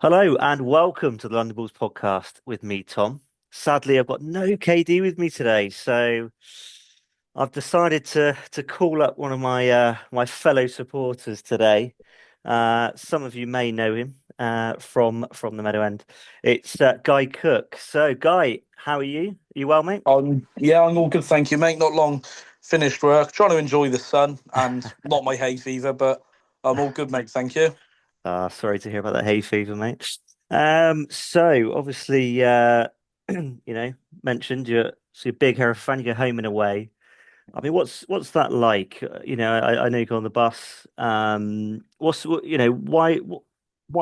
Hello and welcome to the London Bulls podcast with me, Tom. Sadly, I've got no KD with me today, so I've decided to call up one of my fellow supporters today. Some of you may know him from the Meadow End. It's Guy Cooke. So, Guy, how are you? Are you well, mate? I'm all good, thank you, mate. Not long finished work, trying to enjoy the sun and not my hay fever, but I'm all good, mate. Thank you. Sorry to hear about that hay fever, mate. So obviously, mentioned you're a big Hereford fan. You go home and away. I mean, what's that like? I know you go on the bus. Why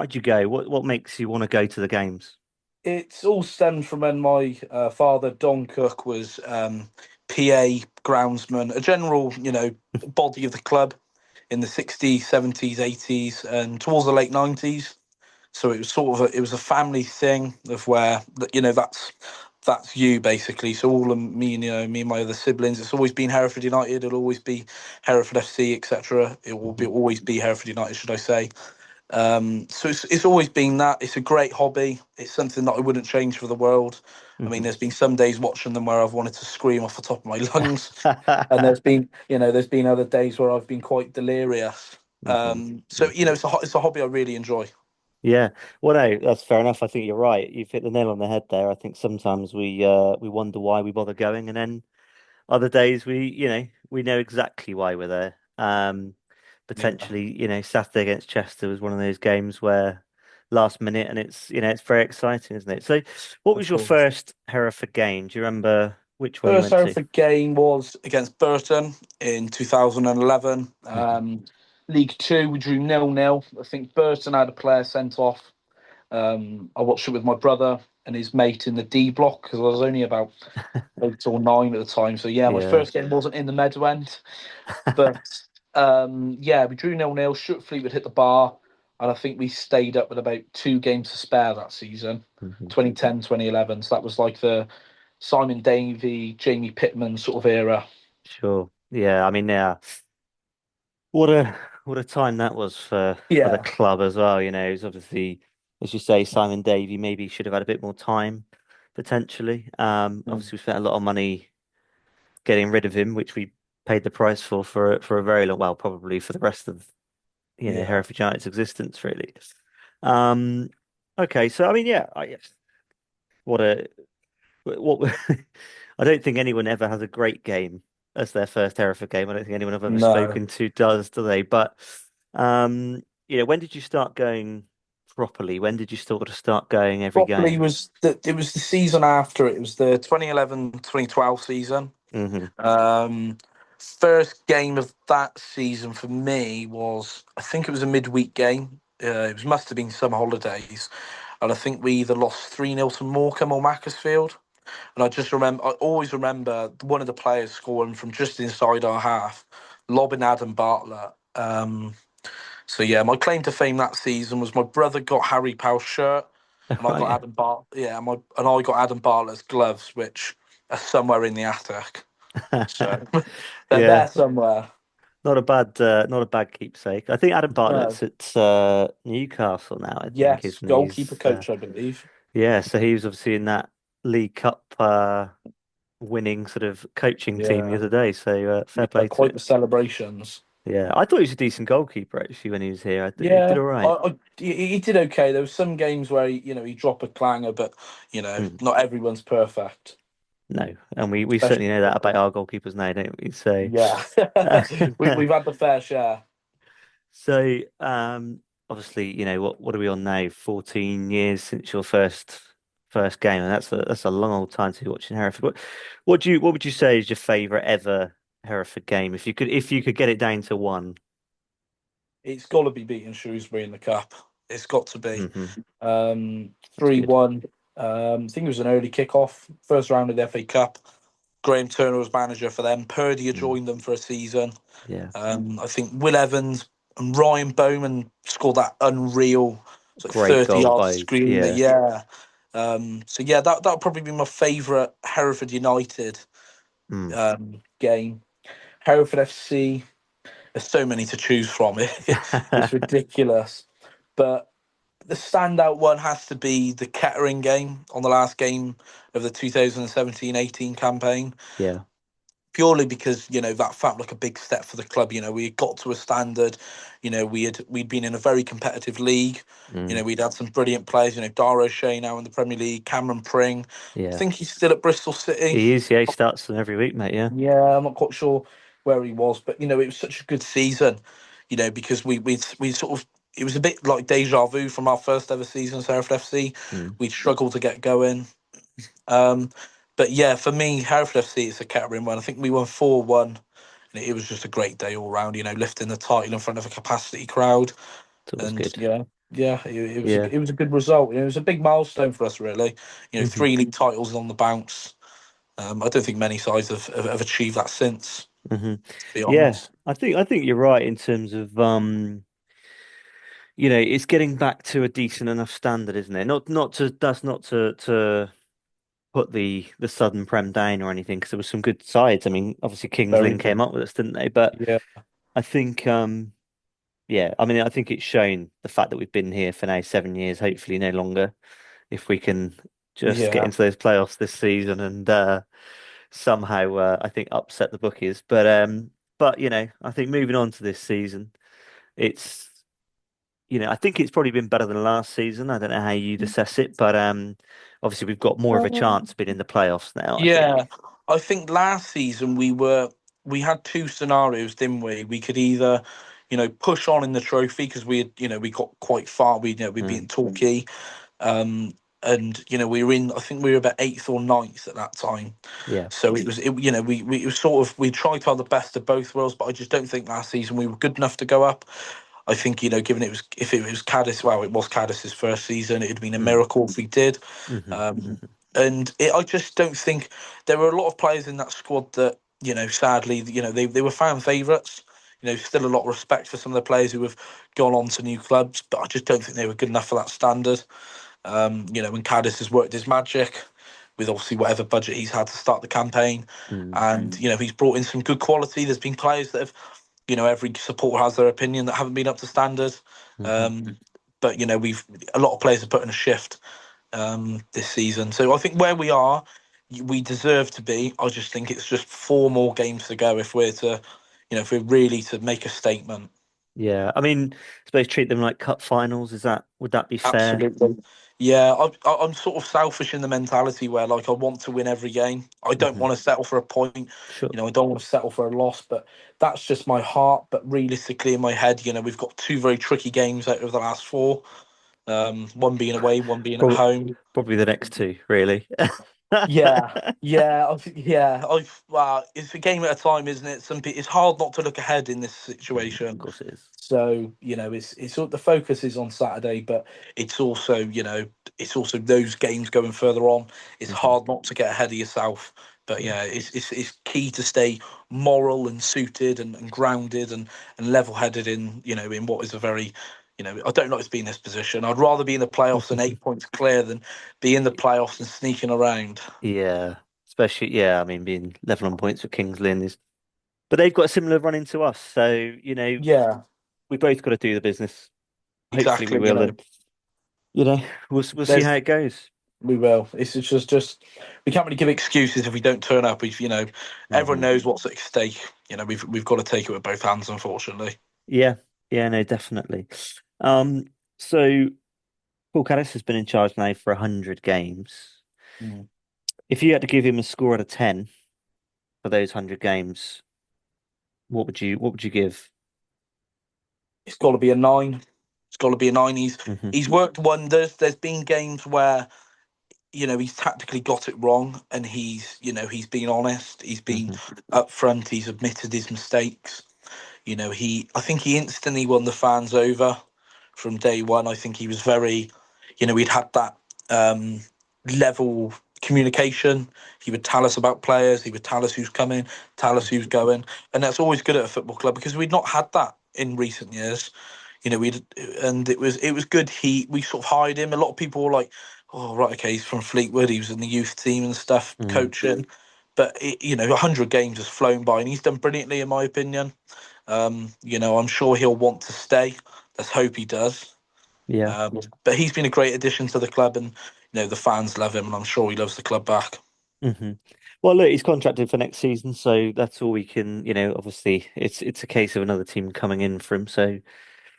did you go? What makes you want to go to the games? It's all stemmed from when my father, Don Cook, was PA groundsman, a general, body of the club in the 60s, 70s, 80s, and towards the late 90s. So it was it was a family thing of where that's you basically. So all of me, me and my other siblings. It's always been Hereford United. It'll always be Hereford FC, etc. It will be Mhm. always be Hereford United, should I say? So it's always been that. It's a great hobby. It's something that I wouldn't change for the world. I mean, Mhm. there's been some days watching them where I've wanted to scream off the top of my lungs, and there's been other days where I've been quite delirious. Mhm. So Mhm. it's a hobby I really enjoy. Yeah, well, no, that's fair enough. I think you're right. You've hit the nail on the head there. I think sometimes we wonder why we bother going, and then other days we know exactly why we're there. Yeah, Potentially, Saturday against Chester was one of those games where last minute, and it's very exciting, isn't it? So, what of was your course. first Hereford game? Do you remember which one you First went to? Hereford game was against Burton in 2011. Mhm. League Two, we drew 0-0. I think Burton had a player sent off. I watched it with my brother and his mate in the D block because I was only about 8 or 9 at the time. So yeah, my Yeah. first game wasn't in the Meadow End, but yeah, we drew 0-0. Fleet would hit the bar, and I think we stayed up with about 2 games to spare that season, Mhm. 2010, 2011. So that was like the Simon Davey, Jamie Pittman sort of era. Sure. Yeah. I mean, yeah. What a time that was for the Yeah. club as well. It was obviously, as you say, Simon Davey maybe should have had a bit more time potentially. Mm. Obviously we spent a lot of money getting rid of him, which we paid the price for a very long, well, probably for the rest of Yeah. Hereford United's existence, really. Um, okay, so I mean, yeah, what a what I don't think anyone ever has a great game as their first Hereford game. I don't think anyone I've ever No. spoken to does, do they? But when did you start going properly? When did you sort of start going every Properly game? was it was the season after. It was the 2011-2012 season. Hmm. Um, First game of that season for me was, I think it was a midweek game. Must have been summer holidays, and I think we either lost 3-0 to Morecambe or Macclesfield. And I always remember one of the players scoring from just inside our half, lobbing Adam Bartlett. So yeah, my claim to fame that season was my brother got Harry Powell's shirt, and I Right, got yeah. I got Adam Bartlett's gloves, which are somewhere in the attic. So they're Yeah, there somewhere. not a bad keepsake. I think Adam No. Bartlett's at Newcastle now, I think, Yes, isn't he? goalkeeper coach, I believe. Yeah, so he was obviously in that League Cup winning sort of coaching team the Yeah, other day. So fair yeah, play to quite the him. celebrations. Yeah, I thought he was a decent goalkeeper actually when he was here. He did Yeah, all right. he did okay. There was some games where he dropped a clanger, but Hmm. not everyone's perfect, No, and we certainly especially know that about our goalkeepers now, don't we? So, yeah. uh, We've had the fair share. so obviously, what are we on now? 14 years since your first game, and that's a long old time to be watching Hereford. What would you say is your favourite ever Hereford game? If you could get it down to one. It's got to be beating Shrewsbury in the cup. It's got to be. Hmm. That's good. 3-1. I think it was an early kick-off, first round of the FA Cup. Graham Turner was manager for them. Purdy had Mm, joined them for a season. yeah, I think Will Evans and Ryan Bowman scored that unreal, it's like great 30 goal yard by screamer. yeah. Yeah. So yeah, that would probably be my favourite Hereford United Mm. game. Hereford FC. There's so many to choose from. It's ridiculous. But the standout one has to be the Kettering game on the last game of the 2017-18 campaign, Yeah. purely because that felt like a big step for the club. We had got to a standard. We'd been in a very competitive league. Mm. We'd had some brilliant players. Dara O'Shea now in the Premier League, Cameron Pring. I Yeah. think he's still at Bristol City. He is, yeah, he starts them every week, mate. Yeah. Yeah, I'm not quite sure where he was, but it was such a good season. Because we sort of, it was a bit like deja vu from our first ever season as Hereford FC. Mm. We'd struggled to get going. Um, but yeah, for me, Hereford FC is a Kettering one. I think we won 4-1, and it was just a great day all round. Lifting the title in front of a capacity crowd, It's always and good. yeah, it was Yeah. it was a good result. It was a big milestone for us, really. Hmm. 3 league titles on the bounce. I don't think many sides have achieved that since, Hmm. to be Yeah. honest. I think you're right in terms of it's getting back to a decent enough standard, isn't it? Not to that's not to put the Southern Prem down or anything, because there was some good sides. I mean, obviously Kings Very Lynn good. came up with us, didn't they? But Yeah, I think yeah, I mean, I think it's shown the fact that we've been here for now 7 years, hopefully no longer, if we can just get yeah. into those playoffs this season and somehow I think upset the bookies. But I think moving on to this season, it's I think it's probably been better than last season. I don't know how you'd assess it, but obviously we've got more of a chance being in the playoffs now, I Yeah, think. I think last season we had two scenarios, didn't we? We could either, push on in the trophy because we had, we got quite far. We Mm, beat Torquay, um, and we were in. I think we were about eighth or ninth at that time. yeah. So we it was sort of, we tried to have the best of both worlds, but I just don't think last season we were good enough to go up. I think given it was, if it was Caddis, well, it was Caddis's first season. It'd been a Mm, miracle if we did. hmm. Um, Hmm. I just don't think there were a lot of players in that squad that, sadly, they were fan favourites. Still a lot of respect for some of the players who have gone on to new clubs, but I just don't think they were good enough for that standard. When Caddis has worked his magic with obviously whatever budget he's had to start the campaign, Mm, and he's brought in some good quality. There's been players that have, every supporter has their opinion, that haven't been up to standard. hmm. Um, but we've a lot of players have put in a shift this season. So I think where we are, we deserve to be. I just think it's just 4 more games to go if we're to, if we're really to make a statement. Yeah. I mean, I suppose treat them like cup finals. Would that be fair? Absolutely. Yeah, I'm sort of selfish in the mentality where, like, I want to win every game. I don't Hmm. want to settle for a point. Sure. I don't want to settle for a loss, but that's just my heart. But realistically, in my head, we've got 2 very tricky games out of the last 4. One being away, one being at Probably, home. probably the next two, really. Yeah, yeah, yeah. Well, it's a game at a time, isn't it? It's hard not to look ahead in this Of situation. course it is. So the focus is on Saturday, but it's also it's also those games going further on. It's Hmm. hard not to get ahead of yourself. But Yeah. yeah, it's key to stay moral and suited and grounded and level headed in in what is a very, I don't like to be in this position. I'd rather be in the playoffs and 8 points clear than be in the playoffs and sneaking around. Yeah. Especially, yeah, I mean, being level on points with Kings Lynn is, but they've got a similar run into us. So, Yeah, we both got to do the business. Hopefully we exactly. will, and you know, we'll see how There's it goes. We will. It's just we can't really give excuses if we don't turn up. We've everyone Hmm. knows what's at stake. We've got to take it with both hands, unfortunately. Yeah. Yeah, no, definitely. Um, so Paul Caddis has been in charge now for 100 games. Mm. If you had to give him a score out of 10 for those 100 games, what would you give? It's got to be a 9. It's got to be a 9. Hmm. He's worked wonders. There's been games where he's tactically got it wrong, and he's been honest. He's been Hmm. upfront. He's admitted his mistakes. I think he instantly won the fans over from day one. I think he was very, we'd had that um, level communication. He would tell us about players. He would tell us who's coming, tell us who's going, and that's always good at a football club because we'd not had that in recent years. We'd and it was good. We sort of hired him. A lot of people were like, "Oh, right, okay, he's from Fleetwood. He was in the youth team and stuff, Mm. coaching." But 100 games has flown by, and he's done brilliantly, in my opinion. I'm sure he'll want to stay. Let's hope he does. Yeah. But he's been a great addition to the club, and the fans love him, and I'm sure he loves the club back. hmm Well, look, he's contracted for next season, so that's all we can, obviously it's a case of another team coming in for him, so I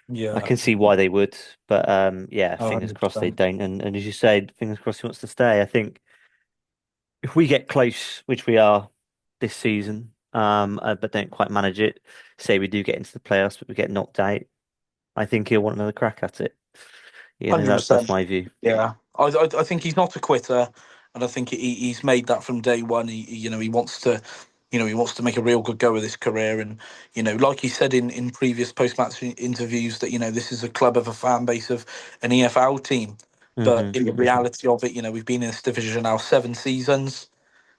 Yeah, can see why they would. But yeah, fingers crossed they 100%. don't. And as you said, fingers crossed he wants to stay. I think if we get close, which we are this season, but don't quite manage it, say we do get into the playoffs, but we get knocked out, I think he'll want another crack at it. That's 100%. my view. Yeah, I think he's not a quitter, and I think he's made that from day one. He wants to, he wants to make a real good go of his career, and like he said in previous post match interviews, that this is a club of a fan base of an EFL team. But in the reality of it, we've been in this division now 7 seasons,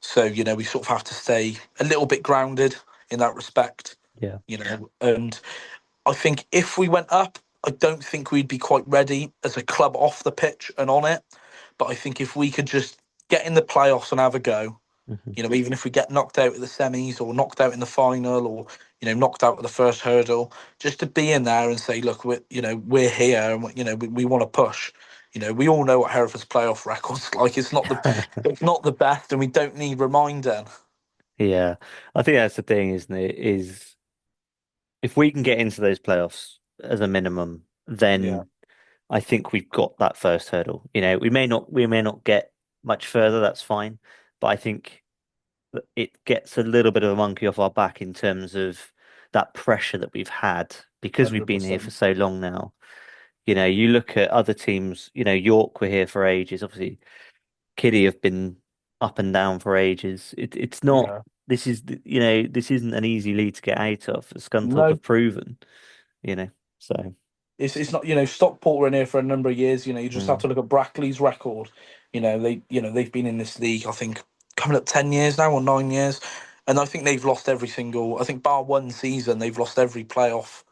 so we sort of have to stay a little bit grounded in that respect. Yeah. And I think if we went up, I don't think we'd be quite ready as a club off the pitch and on it. But I think if we could just get in the playoffs and have a go, hmm even if we get knocked out at the semis or knocked out in the final or knocked out at the first hurdle, just to be in there and say, look, we're here and we want to push. We all know what Hereford's playoff records like. It's not the best, and we don't need reminding. Yeah. I think that's the thing, isn't it? Is if we can get into those playoffs as a minimum, Yeah, then I think we've got that first hurdle. We may not get much further, that's fine. But I think that it gets a little bit of a monkey off our back in terms of that pressure that we've had because we've been here for 100%. so long now. You look at other teams, York were here for ages. Obviously, Kiddie have been up and down for ages. It's not, Yeah. this isn't an easy lead to get out of. Scunthorpe No, have proven, you know, so. it's not, Stockport were in here for a number of years. You just have Mm, to look at Brackley's record. They've been in this league, I think, coming up 10 years now or 9 years, and I think they've lost every single. I think bar one season, they've lost every playoff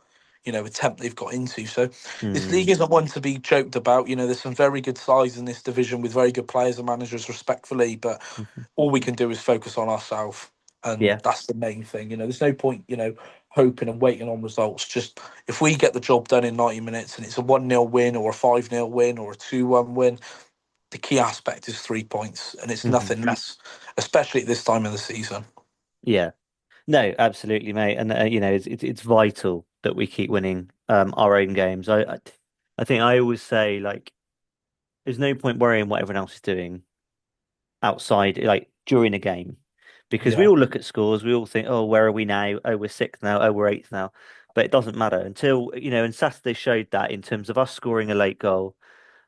attempt they've got into. So this league mm, isn't one to be joked about. There's some very good sides in this division with very good players and managers, respectfully, but mhm. all we can do is focus on ourselves, and Yeah. that's the main thing. There's no point, hoping and waiting on results. Just if we get the job done in 90 minutes and it's a 1-0 win or a 5-0 win or a 2-1 win, the key aspect is 3 points, and it's hmm nothing less, especially at this time of the season. Yeah. No, absolutely, mate. And it's vital that we keep winning our own games. I think I always say like there's no point worrying what everyone else is doing outside, like during a game, because we Yeah, all look at scores, we all think, oh, where are we now? Oh, we're sixth now. Oh, we're eighth now. But it doesn't matter until, and Saturday showed that in terms of us scoring a late goal,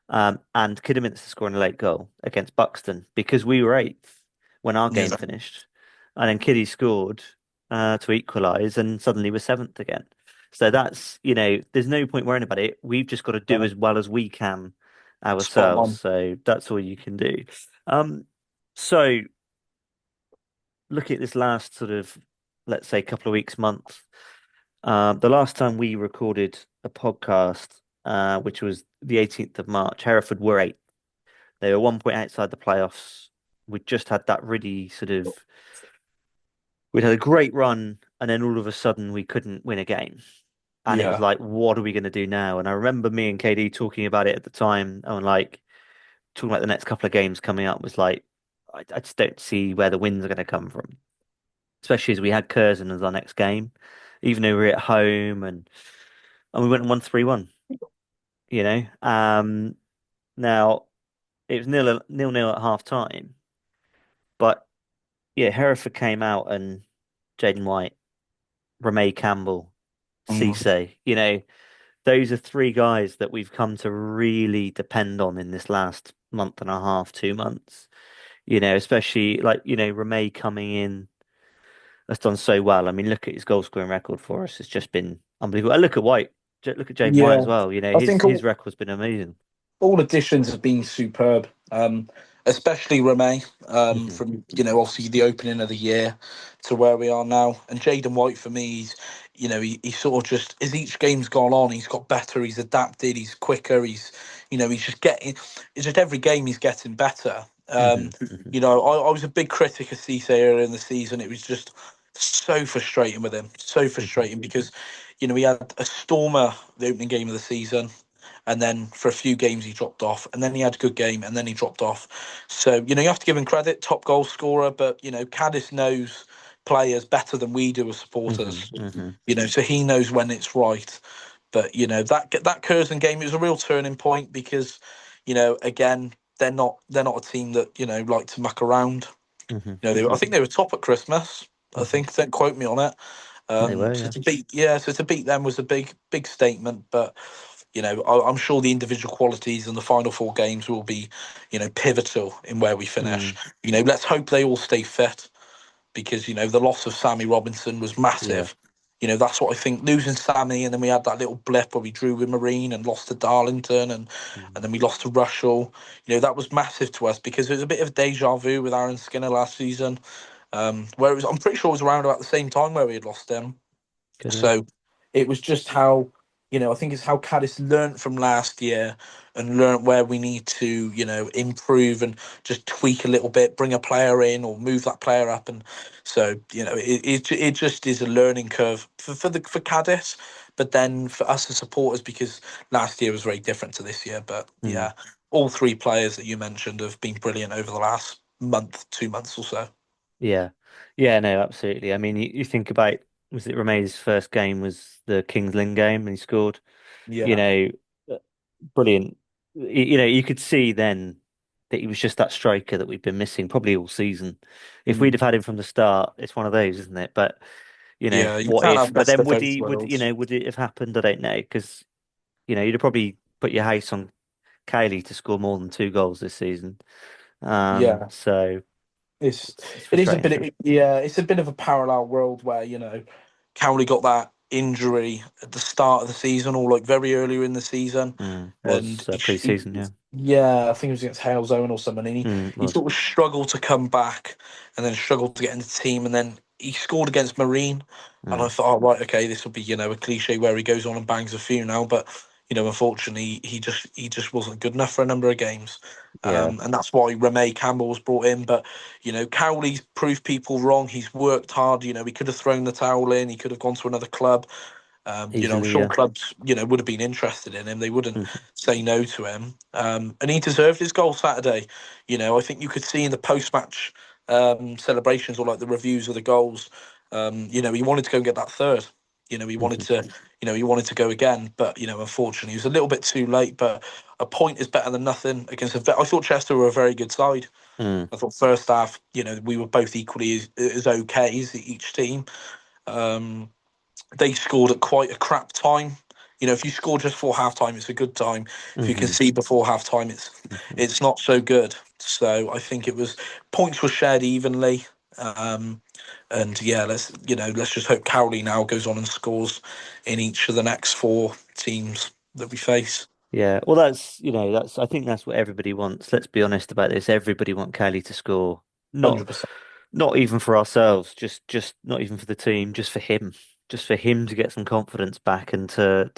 and Kidderminster scoring a late goal against Buxton because we were eighth when our game yeah, finished, and then Kiddie scored to equalise, and suddenly we're seventh again. So that's, there's no point worrying about it. We've just got to do no, as well as we can spot ourselves. on. So that's all you can do. Um, so looking at this last sort of, let's say, couple of weeks, month, the last time we recorded a podcast, which was the 18th of March, Hereford were eighth. They were 1 point outside the playoffs. We just had that really sort of, we'd had a great run, and then all of a sudden we couldn't win a game. And it was Yeah, like, what are we going to do now? And I remember me and KD talking about it at the time, and like talking about the next couple of games coming up was like, I just don't see where the wins are going to come from, especially as we had Curzon as our next game, even though we were at home and we went and won 3-1, you know. Now it was nil nil at half time, but yeah, Hereford came out and Jaden White, Ramey Campbell, mm, Cisse, those are three guys that we've come to really depend on in this last month and a half, 2 months. Especially like, Ramey coming in has done so well. I mean, look at his goal scoring record for us. It's just been unbelievable. And look at White. Look at Jaden White yeah. as well. I His think his record's been amazing. all additions have been superb, especially Reme, hmm from obviously the opening of the year to where we are now. And Jaden White for me, he sort of just as each game's gone on, he's got better, he's adapted, he's quicker, he's just getting. It's just every game he's getting better. hmm hmm I was a big critic of Cisse earlier in the season. It was just so frustrating with him, so hmm frustrating because he had a stormer the opening game of the season, and then for a few games he dropped off, and then he had a good game, and then he dropped off. So you have to give him credit, top goal scorer, but Caddis knows players better than we do as Hmm. supporters. Hmm. So he knows when it's right. But that Curzon game, it was a real turning point because again, they're not a team that like to muck around. Hmm. I Hmm. think they were top at Christmas. I Hmm. think, don't quote me on it. They were, So yeah. to beat them was a big statement. But I'm sure the individual qualities in the final four games will be pivotal in where we finish. Mm, Let's hope they all stay fit because the loss of Sammy Robinson was yeah. massive. That's what I think. Losing Sammy, and then we had that little blip where we drew with Marine and lost to Darlington, and Mm, then we lost to Russell. That was massive to us because it was a bit of deja vu with Aaron Skinner last season, where I'm pretty sure it was around about the same time where we had lost him. good, yeah. So it was just how, I think it's how Caddis learnt from last year and learnt where we need to, improve and just tweak a little bit, bring a player in or move that player up. And so, it just is a learning curve for Caddis, but then for us as supporters, because last year was very different to this year. But Mm, yeah, all three players that you mentioned have been brilliant over the last month, 2 months or so. yeah. Yeah, no, absolutely. I mean, you think about, was it Romeo's first game was the Kings Lynn game and he scored, you Yeah. know, uh, brilliant. You could see then that he was just that striker that we've been missing probably all season. If we'd Mm. have had him from the start, it's one of those, isn't it? But, Yeah, you what can't if? have But best then of both worlds. would it have happened? I don't know, because, you'd have probably put your house on Kaylee to score more than 2 goals this season. Yeah. So It's it's it is a frustrating. bit yeah, it's a bit of a parallel world where Cowley got that injury at the start of the season or like very earlier in the season, and Was pre-season, yeah. yeah, I think it was against Halesowen or something, and he Was. sort of struggled to come back and then struggled to get in the team, and then he scored against Marine, and I Mm, thought, oh right, okay, this will be a cliche where he goes on and bangs a few now, but unfortunately he just wasn't good enough for a number of games. yeah. And that's why Rene Campbell was brought in. But Cowley's proved people wrong. He's worked hard. He could have thrown the towel in. He could have gone to another club. I'm Easily, sure yeah. clubs, would have been interested in him. They wouldn't Hmm. say no to him. And he deserved his goal Saturday. I think you could see in the post-match celebrations or like the reviews of the goals. He wanted to go and get that third. He wanted Hmm. to, he wanted to go again, but unfortunately, he was a little bit too late. But a point is better than nothing against I thought Chester were a very good side. Mm, I thought first half, we were both equally as okay as each team. Um, they scored at quite a crap time. If you score just before halftime, it's a good time. If you can hmm. see before halftime, it's Hmm. it's not so good. So I think it was points were shared evenly. Um, and yeah, let's just hope Cowley now goes on and scores in each of the next four teams that we face. Yeah. Well, I think that's what everybody wants. Let's be honest about this. Everybody want Kelly to score. Not 100%. not even for ourselves, just not even for the team, just for him. Just for him to get some confidence back and to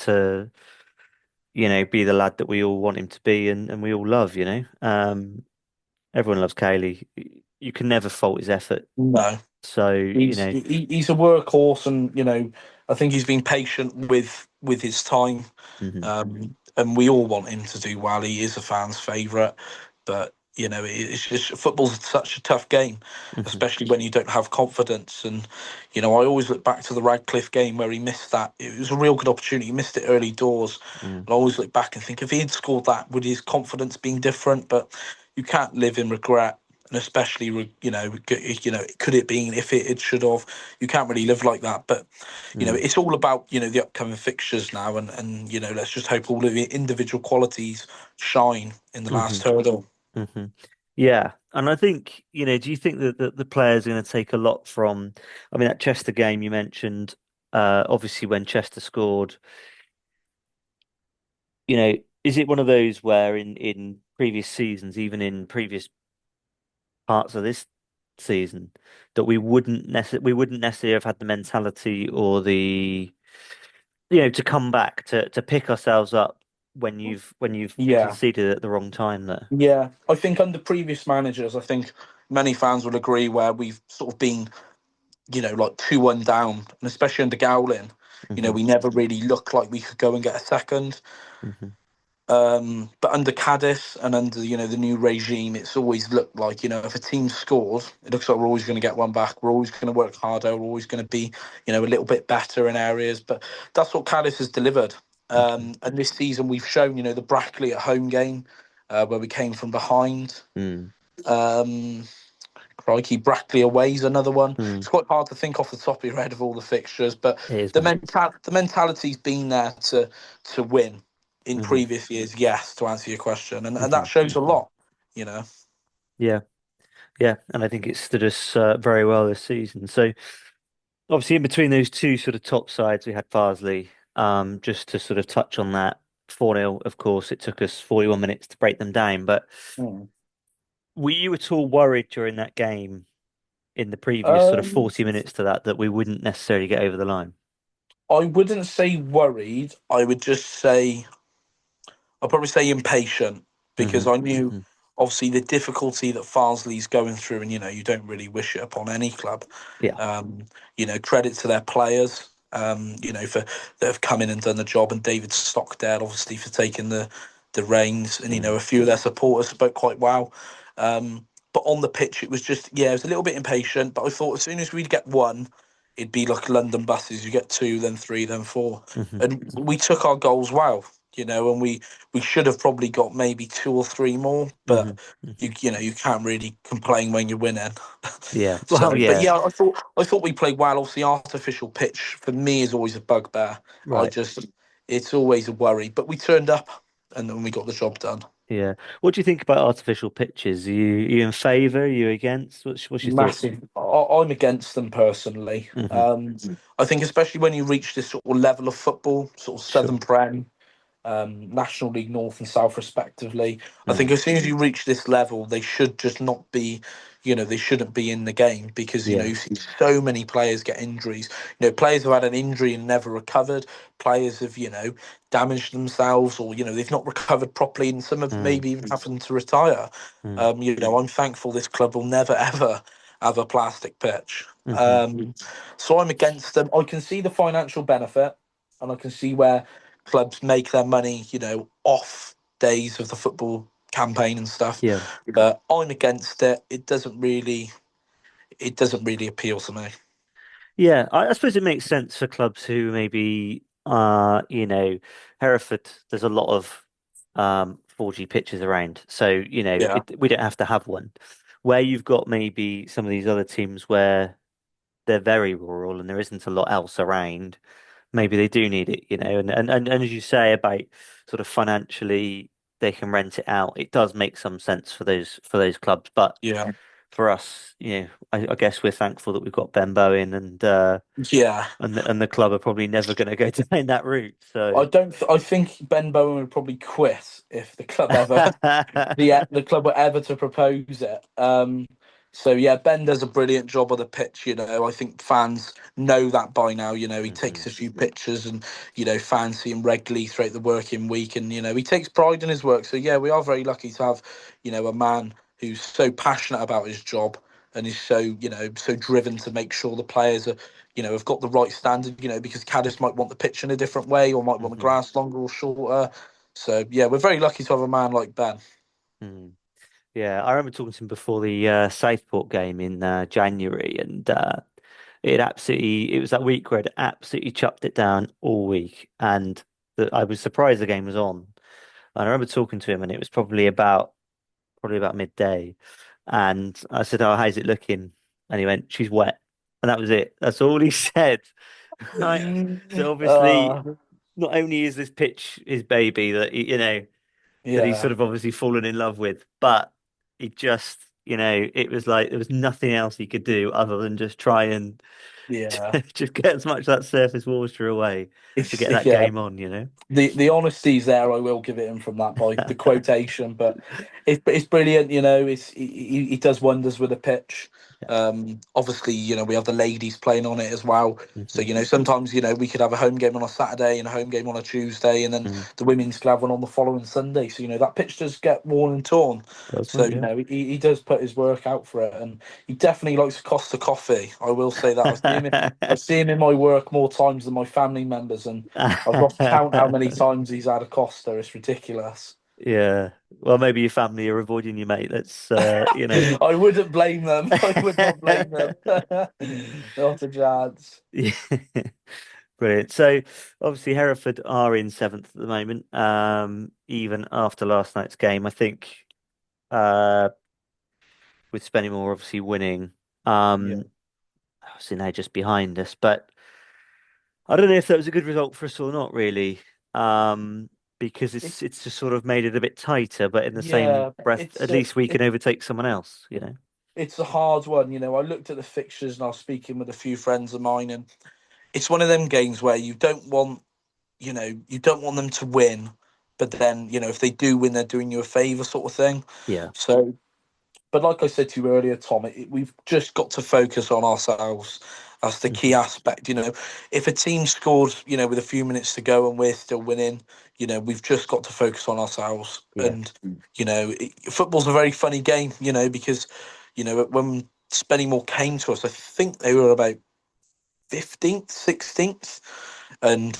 be the lad that we all want him to be and we all love. Everyone loves Kaylee. You can never fault his effort. No. So, He's a workhorse, and I think he's been patient with his time, mhm, and we all want him to do well. He is a fan's favourite, but it's just football's such a tough game, mhm, especially when you don't have confidence. And I always look back to the Radcliffe game where he missed that. It was a real good opportunity. He missed it early doors, mm, and I always look back and think if he had scored that, would his confidence been different? But you can't live in regret, and especially could it been if it should have? You can't really live like that. But mm, it's all about the upcoming fixtures now, and let's just hope all of the individual qualities shine in the last mhm, hurdle. mhm. Yeah, and I think, do you think that the players are going to take a lot from, I mean, that Chester game you mentioned, obviously when Chester scored, you know, is it one of those where in previous seasons, even in previous parts of this season, that we wouldn't necessarily have had the mentality or the, to come back to pick ourselves up when you've Yeah, conceded at the wrong time there. yeah. I think under previous managers, I think many fans will agree where we've sort of been, like 2-1 down, and especially under Gowling, Hmm. we never really looked like we could go and get a second. Hmm. But under Caddis and under the new regime, it's always looked like if a team scores, it looks like we're always going to get one back. We're always going to work harder. We're always going to be a little bit better in areas. But that's what Caddis has delivered. Hmm. And this season we've shown the Brackley at home game where we came from behind. Mm. Um, Crikey, Brackley away is another one. Mm. It's quite hard to think off the top of your head of all the fixtures, but It is, mate. the mentality's been there to win in Hmm. previous years. Yes, to answer your question, and Hmm. that shows a lot. You know. Yeah, yeah, and I think it stood us very well this season. So obviously, in between those two sort of top sides, we had Farsley. Just to sort of touch on that, 4-0. Of course, it took us 41 minutes to break them down. But Hmm. were you at all worried during that game, in the previous sort of Um, 40 minutes to that, that we wouldn't necessarily get over the line? I wouldn't say worried. I would just say I'll probably say impatient Hmm. because I knew Hmm. obviously the difficulty that Farsley's going through, and you don't really wish it upon any club. Yeah. Um, credit to their players, for that have come in and done the job, and David Stockdale obviously for taking the reins, and Mm. a few of their supporters spoke quite well. But on the pitch, it was just it was a little bit impatient. But I thought as soon as we'd get one, it'd be like London buses. You get two, then three, then four, Hmm. and we took our goals well. And we should have probably got maybe two or three more, Hmm. but Hmm. you can't really complain when you're winning. Yeah. Well, So, but yeah. yeah, I thought we played well. Obviously, artificial pitch for me is always a bugbear. I Right. just it's always a worry. But we turned up and then we got the job done. Yeah. What do you think about artificial pitches? Are you in favour? Are you against? What's your thoughts? Massive. I'm against them personally. Hmm. I think especially when you reach this sort of level of football, sort of Southern Sure. Prem, National League North and South, respectively. I think Hmm. as soon as you reach this level, they should just not be, they shouldn't be in the game because Yeah. you see so many players get injuries. Players have had an injury and never recovered. Players have damaged themselves, or they've not recovered properly, and some have Mm. maybe even happened to retire. Mm. I'm thankful this club will never ever have a plastic pitch. Hmm. So I'm against them. I can see the financial benefit, and I can see where clubs make their money, off days of the football campaign and stuff. Yeah. But I'm against it. It doesn't really appeal to me. Yeah. I suppose it makes sense for clubs who maybe Hereford, there's a lot of 4G pitches around. So, Yeah, we don't have to have one. Where you've got maybe some of these other teams where they're very rural and there isn't a lot else around, maybe they do need it, and as you say about sort of financially they can rent it out, it does make some sense for those clubs. But yeah, for us, I guess we're thankful that we've got Ben Bowen yeah. and the club are probably never going to go down that route. So I don't. I think Ben Bowen would probably quit if the club ever the club were ever to propose it. So yeah, Ben does a brilliant job on the pitch. I think fans know that by now. He Hmm. takes a few pictures, and fans see him regularly throughout the working week, and he takes pride in his work. So yeah, we are very lucky to have a man who's so passionate about his job and is so driven to make sure the players are have got the right standard. Because Caddis might want the pitch in a different way, or might want the Hmm. grass longer or shorter. So yeah, we're very lucky to have a man like Ben. Hmm. Yeah, I remember talking to him before the Southport game in January, and it was that week where it absolutely chucked it down all week, and I was surprised the game was on. And I remember talking to him, and it was probably about midday, and I said, "Oh, how's it looking?" And he went, "She's wet," and that was it. That's all he said. Right. So obviously, uh, not only is this pitch his baby that he's yeah, sort of obviously fallen in love with, but he just, it was like there was nothing else he could do other than just try and yeah. just get as much of that surface water away to It's get that yeah. game on. The honesty's there. I will give it him from that by the quotation, but it's brilliant. He does wonders with a pitch. Yeah. Obviously, we have the ladies playing on it as well. So Hmm. sometimes we could have a home game on a Saturday and a home game on a Tuesday, and then Mm. the women's could have one on the following Sunday. So that pitch does get worn and torn. Does So mate, yeah. he does put his work out for it, and he definitely likes Costa coffee. I will say that. I see him in my work more times than my family members, and I've lost count how many times he's had a Costa. It's ridiculous. Yeah. Well, maybe your family are avoiding you, mate. Let's, I wouldn't blame them. I would not blame them. Not a chance. Yeah. Brilliant. So obviously Hereford are in seventh at the moment. Even after last night's game, I think uh with Spennymoor obviously winning, Yeah. um obviously now just behind us, but I don't know if that was a good result for us or not really. Um because it's It's it's just sort of made it a bit tighter, but in the same yeah, breath, at least we can overtake someone else, you know. it's a hard one. I looked at the fixtures and I was speaking with a few friends of mine, and it's one of them games where you don't want them to win, but then, if they do win, they're doing you a favour sort of thing. Yeah. So, but like I said to you earlier, Tom, we've just got to focus on ourselves. That's the key Hmm. aspect. If a team scored, with a few minutes to go and we're still winning, we've just got to focus on ourselves. Yeah. And, football's a very funny game, because, when Spennymoor came to us, I think they were about 15th, 16th, and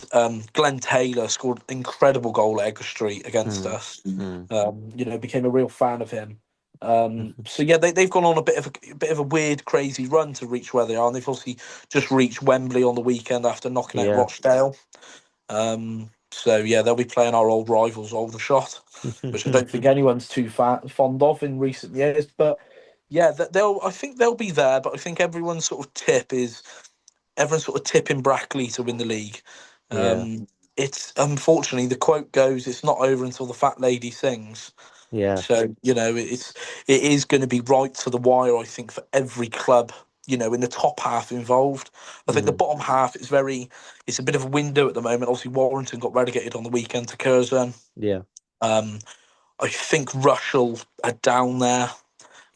Glenn Taylor scored an incredible goal at Edgar Street against Mm. us. Mm. Became a real fan of him. Hmm. So yeah, they've gone on a bit of a weird, crazy run to reach where they are, and they've obviously just reached Wembley on the weekend after knocking out Yeah. Rochdale. So yeah, they'll be playing our old rivals, Aldershot, which I don't think anyone's too fond of in recent years. But yeah, I think they'll be there. But I think everyone's sort of tipping Brackley to win the league. Yeah. It's unfortunately the quote goes, "It's not over until the fat lady sings." Yeah. So it is going to be right to the wire. I think for every club, in the top half involved. I think the Mm. bottom half it's a bit of a window at the moment. Obviously, Warrington got relegated on the weekend to Curzon. Yeah. Um, I think Rushall are down there.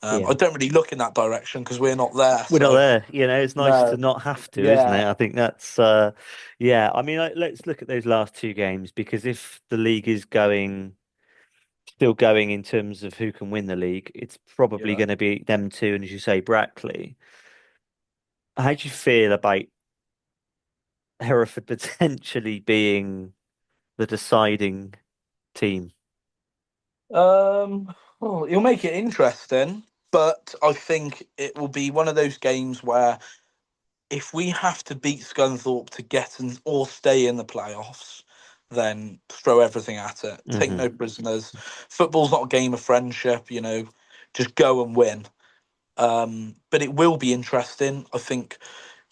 I Yeah. don't really look in that direction because we're not there. We're not So there, you know. It's nice to no, not have to, isn't it? yeah, I think that's yeah. I mean, let's look at those last two games because if the league is still going in terms of who can win the league, it's probably yeah. going to be them two, and as you say, Brackley. How do you feel about Hereford potentially being the deciding team? You'll make it interesting, but I think it will be one of those games where if we have to beat Scunthorpe to get in or stay in the playoffs, then throw everything at it. Take Hmm. no prisoners. Football's not a game of friendship, just go and win. But it will be interesting. I think,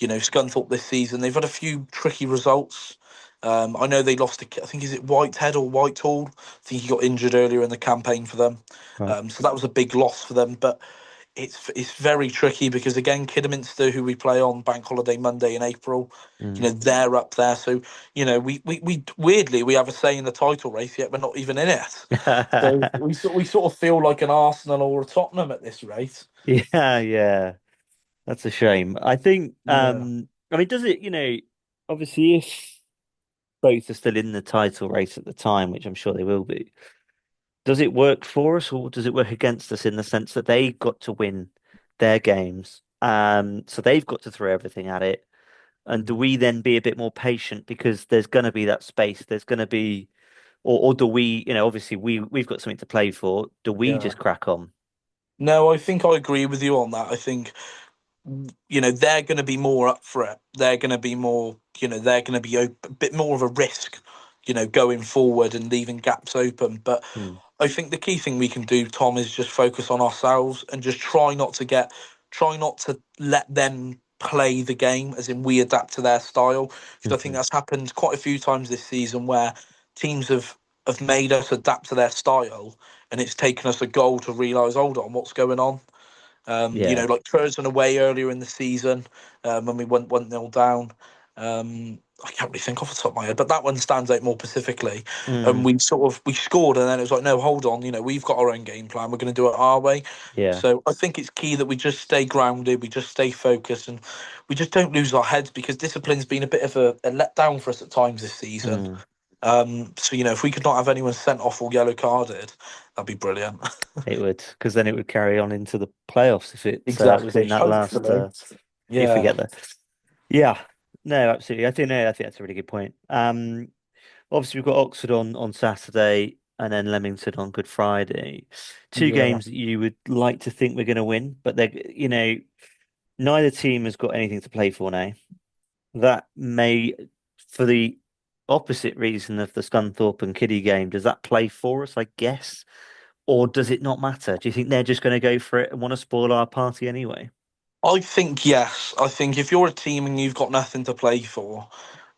Scunthorpe this season, they've had a few tricky results. I know they lost to, I think, is it Whitehead or Whitehall? I think he got injured earlier in the campaign for them. Right. So that was a big loss for them. But it's very tricky because, again, Kidderminster, who we play on Bank Holiday Monday in April, Mm. they're up there. So, we weirdly, we have a say in the title race, yet we're not even in it. So we sort of feel like an Arsenal or a Tottenham at this rate. Yeah, yeah. That's a shame. I think, Yeah. I mean, does it, obviously if both are still in the title race at the time, which I'm sure they will be, does it work for us or does it work against us in the sense that they got to win their games? So they've got to throw everything at it. And do Mhm. we then be a bit more patient because there's going to be that space, there's going to be, or do we, obviously we've got something to play for. Do we Yeah. just crack on? No, I think I agree with you on that. I think, they're going to be more up for it. They're going to be more, they're going to be a bit more of a risk, going forward and leaving gaps open. But Hmm. I think the key thing we can do, Tom, is just focus on ourselves and just try not to let them play the game, as in we adapt to their style. Because I think Hmm. that's happened quite a few times this season where teams have made us adapt to their style, and it's taken us a goal to realise, hold on, what's going on? Yeah. Like Curzon away earlier in the season, when we went 1-0 down. I can't really think off the top of my head, but that one stands out more specifically. And Mm. we scored, and then it was like, no, hold on, we've got our own game plan. We're going to do it our way. Yeah. So I think it's key that we just stay grounded, we just stay focused, and we just don't lose our heads because discipline's been a bit of a letdown for us at times this season. Mm. So if we could not have anyone sent off or yellow carded, that'd be brilliant. It would, because then it would carry on into the playoffs if it was in Exactly. that last, Hopefully. if we Yeah. get there. Yeah, no, absolutely. I think that's a really good point. Obviously we've got Oxford on Saturday and then Leamington on Good Friday. Two Yeah. games that you would like to think we're going to win, but neither team has got anything to play for now. That may, for the opposite reason of the Scunthorpe and Kiddie game, does that play for us, I guess? Or does it not matter? Do you think they're just going to go for it and want to spoil our party anyway? I think yes. I think if you're a team and you've got nothing to play for,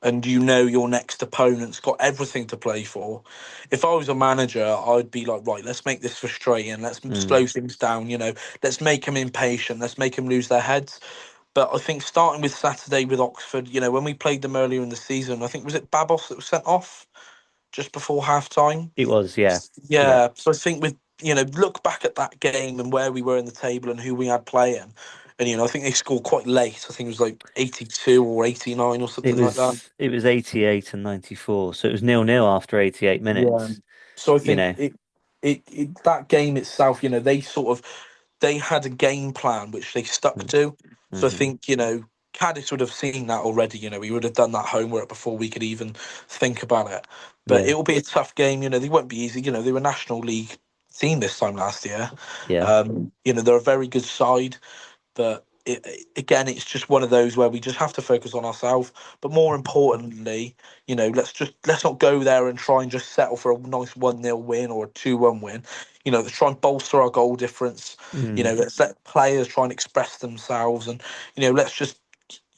and you know your next opponent's got everything to play for, if I was a manager, I'd be like, right, let's make this frustrating. Let's Mm, slow things down. Let's make them impatient. Let's make them lose their heads. But I think starting with Saturday with Oxford, when we played them earlier in the season, I think was it Babos that was sent off just before half time. it was, yeah. Yeah. Yeah, so I think with look back at that game and where we were in the table and who we had playing, and I think they scored quite late. I think it was like 82 or 89 or It something like that. was it was 88 and 94. So it was 0-0 after 88 Yeah. minutes. So I You think know. it that game itself, they had a game plan which they stuck to. So I Mm-hmm. think Caddis would have seen that already. He would have done that homework before we could even think about it. But Yeah. it will be a tough game. They won't be easy. They were National League team this time last year. Yeah. They're a very good side. But again, it's just one of those where we just have to focus on ourselves. But more importantly, let's not go there and try and just settle for a nice 1-0 win or a 2-1 win. Let's try and bolster our goal difference. Mm, Let's let players try and express themselves, and let's just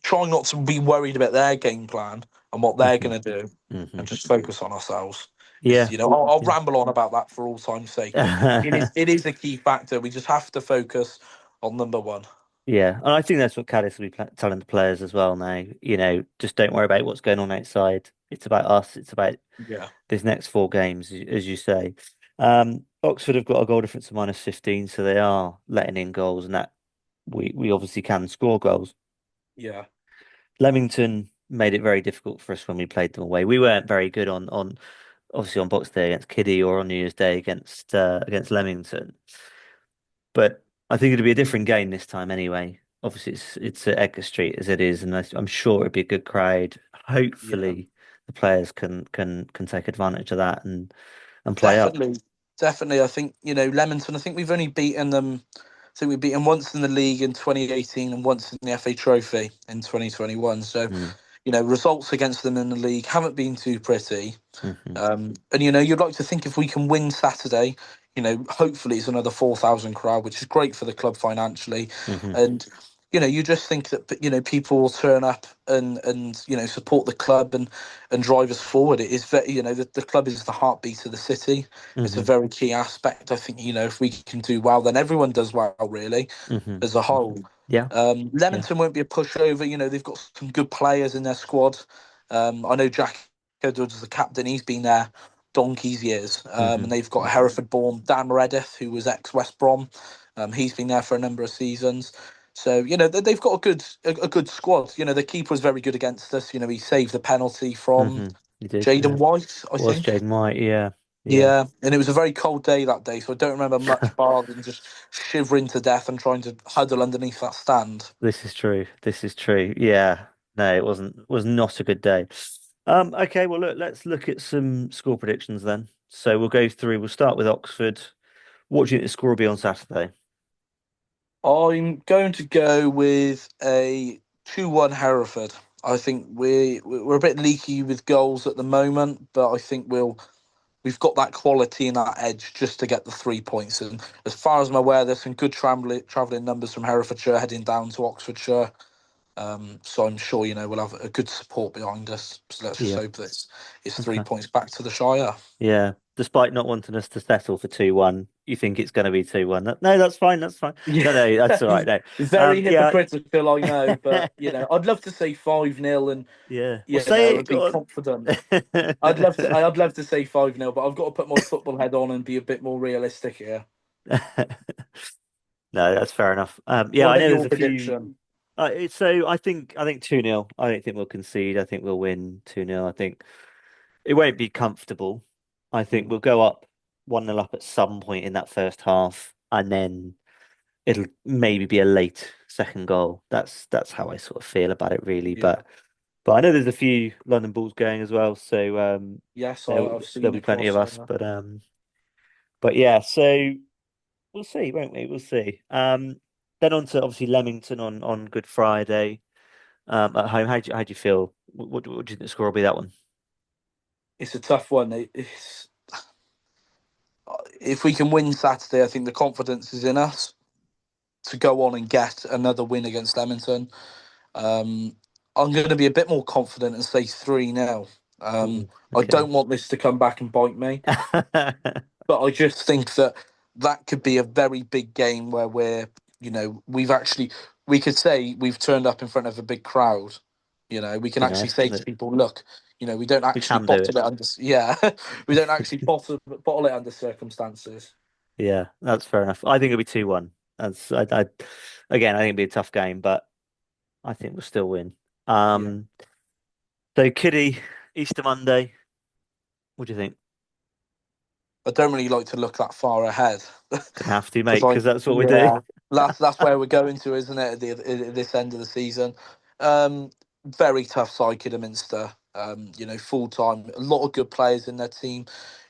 try not to be worried about their game plan and what they're hmm going to do, hmm and just focus on ourselves. Because Yeah. I'll Yeah. ramble on about that for all time's sake, but it is a key factor. We just have to focus on number one. Yeah. And I think that's what Caddis will be telling the players as well now. Just don't worry about what's going on outside. It's about us. It's about Yeah. these next four games, as you say. Oxford have got a goal difference of -15, so they are letting in goals, and that we obviously can score goals. Yeah, Leamington made it very difficult for us when we played them away. We weren't very good on obviously on Box Day against Kiddie or on New Year's Day against Leamington. But I think it'll be a different game this time anyway. Obviously, it's at Edgar Street as it is, and I'm sure it'll be a good crowd. yeah, Hopefully, the players can take advantage of that and play up. definitely, definitely. I think Leamington. I think we've only beaten them. I think we beat them once in the league in 2018 and once in the FA Trophy in 2021. So Mm, results against them in the league haven't been too pretty. hmm And you'd like to think if we can win Saturday, hopefully it's another 4,000 crowd, which is great for the club financially. hmm And you just think that people will turn up and support the club and drive us forward. It is very the club is the heartbeat of the city. It's a hmm very key aspect. I think if we can do well, then everyone does well really hmm as a hmm whole. Yeah, yeah. Leamington won't be a pushover. They've got some good players in their squad. I know Jack Edwards, the captain, he's been there donkey's years. hmm And they've got a hmm Hereford-born Dan Reddith, who was ex-West Brom. He's been there for a number of seasons. So they've got a good squad. The keeper was very good against us. He saved the penalty from You did, Jaden yeah. White, I Was think. Jaden White, yeah, yeah. Yeah, and it was a very cold day that day, so I don't remember much bar than just shivering to death and trying to huddle underneath that stand. This is true. This is true. Yeah. No, was not a good day. Okay, well let's look at some score predictions then. So we'll go through, we'll start with Oxford. What do you think the score will be on Saturday? I'm going to go with a 2-1 Hereford. I think we're a bit leaky with goals at the moment, but I think we've got that quality and that edge just to get the 3 points. And as far as I'm aware, there's some good travelling numbers from Herefordshire heading down to Oxfordshire. So I'm sure we'll have a good support behind us. So let's just Yeah. hope that it's three Okay. points back to the Shire. Yeah. Despite not wanting us to settle for 2-1, you think it's going to be 2-1. No, that's fine. That's fine. Yeah, No, that's all right. No. very Yeah. hypocritical, I know, but I'd love to say 5-0 and Yeah. Well, say it. be Go confident. on. I'd love to say 5-0, but I've got to put my football head on and be a bit more realistic here. No, that's fair enough. Yeah, What I about know there's your a few. prediction? So I think 2-0. I don't think we'll concede. I think we'll win 2-0. I think it won't be comfortable. I think Mm. we'll go up 1-0 up at some point in that first half, and then it'll maybe be a late second goal. That's how I sort of feel about it, really. Yeah. But I know there's a few London Bulls going as well, so Yes, there'll I've there'll seen be plenty of across us. there. But yeah, so we'll see, won't we? We'll see. Then on to obviously Leamington on Good Friday at home. How do you feel? What do you think the score will be that one? It's a tough one. It's if we can win Saturday, I think the confidence is in us to go on and get another win against Leamington. Um, I'm going to be a bit more confident and say 3-0. Ooh, I okay. don't want this to come back and bite me, but I just think that that could be a very big game where we've actually, we could say we've turned up in front of a big crowd. We can Be actually nice, say wouldn't to it? people, look, we don't We actually can do bottle it. it under, yeah, we don't actually bottle it under circumstances. Yeah, that's fair enough. I think it'll be 2-1. Again, I think it'll be a tough game, but I think we'll still win. Yeah. Um, so Kiddie, Easter Monday. What do you think? I don't really like to look that far ahead Gonna have to, because mate, because that's what we do. yeah, that's where we're going to, isn't it? At this end of the season, um, very tough side, Kidderminster. Full time, a lot of good players in their team.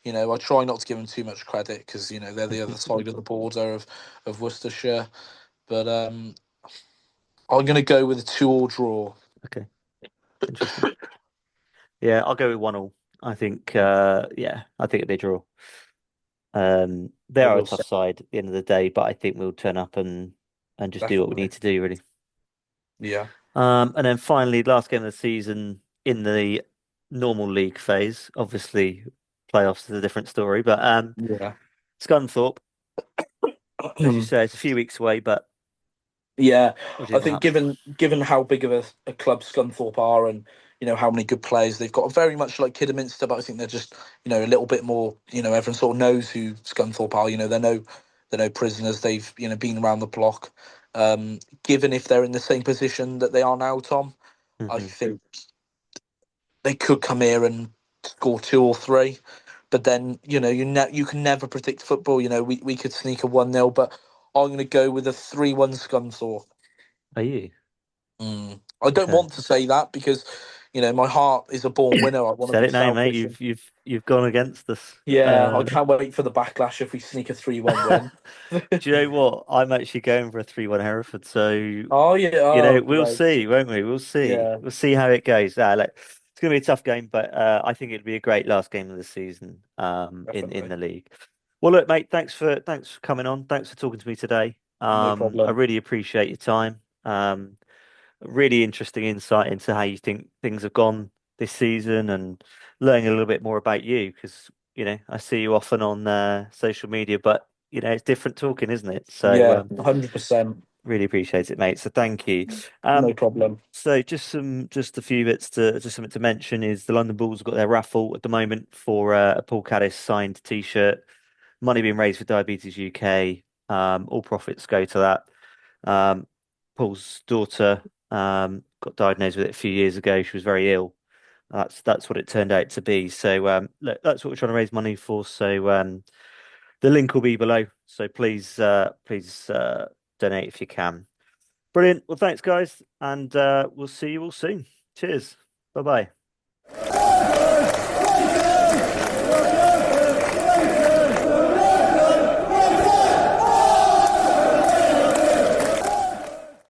I try not to give them too much credit because they're the other side of the border of Worcestershire. But I'm going to go with a 2-all draw. Okay, interesting. Yeah, I'll go with 1-1. I think, yeah, I think it'll be a draw. They I are a will tough say, side at the end of the day, but I think we'll turn up and just do what we definitely. need to do, really. Yeah, And then finally, last game of the season in the normal league phase. Obviously, playoffs is a different story, but yeah. Scunthorpe, as you say, it's a few weeks away, but Yeah, what do you I think will think happen? given how big of a club Scunthorpe are, and how many good players they've got, very much like Kidderminster, but I think they're just a little bit more. Everyone sort of knows who Scunthorpe are. They're no prisoners. They've been around the block. Given if they're in the same position that they are now, Tom, I Hmm. think they could come here and score two or three. But then you can never predict football. We could sneak a 1-0, but I'm going to go with a 3-1 Scunthorpe. Are you? I don't Okay. want to say that because, my heart is a born winner. I want to Said be it now, mate. selfish. And You've gone against us. yeah, I can't wait for the backlash if we sneak a 3-1 win. Do you know what? I'm actually going for a 3-1 Hereford. So, Oh, yeah. Oh, we'll great. see, won't we? We'll see. Yeah, We'll see how it goes. It's going to be a tough game, but I think it'll be a great last game of the season in definitely. the league. Well, look, mate, thanks for coming on. Thanks for talking to me today. No I problem. really appreciate your time. Really interesting insight into how you think things have gone this season and learning a little bit more about you because, I see you often on social media, but, it's different talking, isn't it? So, Yeah, 100%. really appreciate it, mate. So thank you. No Um, problem. so just a few bits just something to mention is the London Bulls have got their raffle at the moment for a Paul Caddis signed T-shirt. Money being raised for Diabetes UK. All profits go to that. Um, Paul's daughter got diagnosed with it a few years ago. She was very ill. That's what it turned out to be. So look, that's what we're trying to raise money for. So the link will be below. So please donate if you can. Brilliant. Well, thanks, guys, and we'll see you all soon. Cheers. Bye bye.